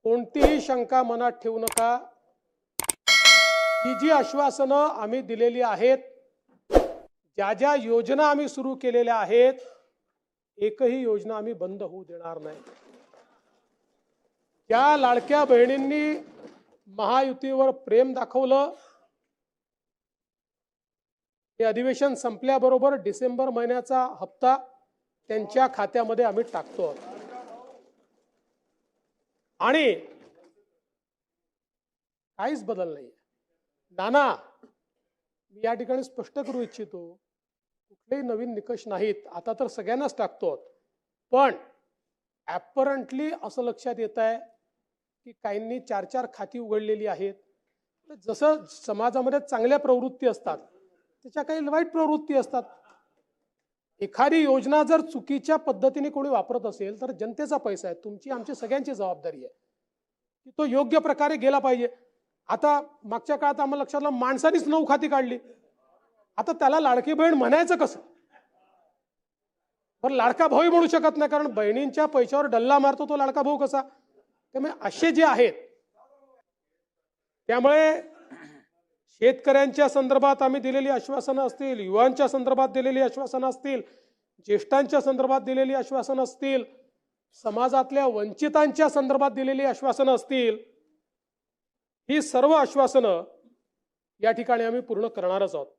कोणतीही शंका मनात ठेवू नका। ही जी आश्वासनं आम्ही दिलेली आहेत, ज्या ज्या योजना आम्ही सुरू केलेल्या आहेत, एकही योजना आम्ही बंद होऊ देणार नाही। त्या लाडक्या बहिणींनी महायुतीवर प्रेम दाखवलं, हे अधिवेशन संपल्याबरोबर डिसेंबर महिन्याचा हप्ता त्यांच्या खात्यामध्ये आम्ही टाकतो। आणि काहीच बदल नाही। नाना, मी या ठिकाणी स्पष्ट करू इच्छितो, कुठलेही नवीन निकष नाहीत, आता तर सगळ्यांनाच टाकतो। पण ॲपरंटली असं लक्षात येत आहे की काहींनी 4-4 खाती उघडलेली आहेत। जसं समाजामध्ये चांगल्या प्रवृत्ती असतात, त्याच्या काही वाईट प्रवृत्ती असतात। एखादी योजना जर चुकीच्या पद्धतीने कोणी वापरत असेल तर जनतेचा पैसा आहे, तुमची आमची सगळ्यांची जबाबदारी आहे की तो योग्य प्रकारे गेला पाहिजे। आता मागच्या काळात आम्हाला लक्षात आलं, माणसानीच 9 खाती काढली, आता त्याला लाडकी बहीण म्हणायचं कसं? पण लाडका भाऊ म्हणू शकत नाही, कारण बहिणींच्या पैशावर डल्ला मारतो तो लाडका भाऊ कसा? त्यामुळे असे जे आहेत, त्यामुळे शेतकऱ्यांच्या संदर्भात आम्ही दिलेली आश्वासनं असतील, युवांच्या संदर्भात दिलेली आश्वासनं असतील, ज्येष्ठांच्या संदर्भात दिलेली आश्वासनं असतील, समाजातल्या वंचितांच्या संदर्भात दिलेली आश्वासनं असतील, ही सर्व आश्वासनं या ठिकाणी आम्ही पूर्ण करणारच आहोत।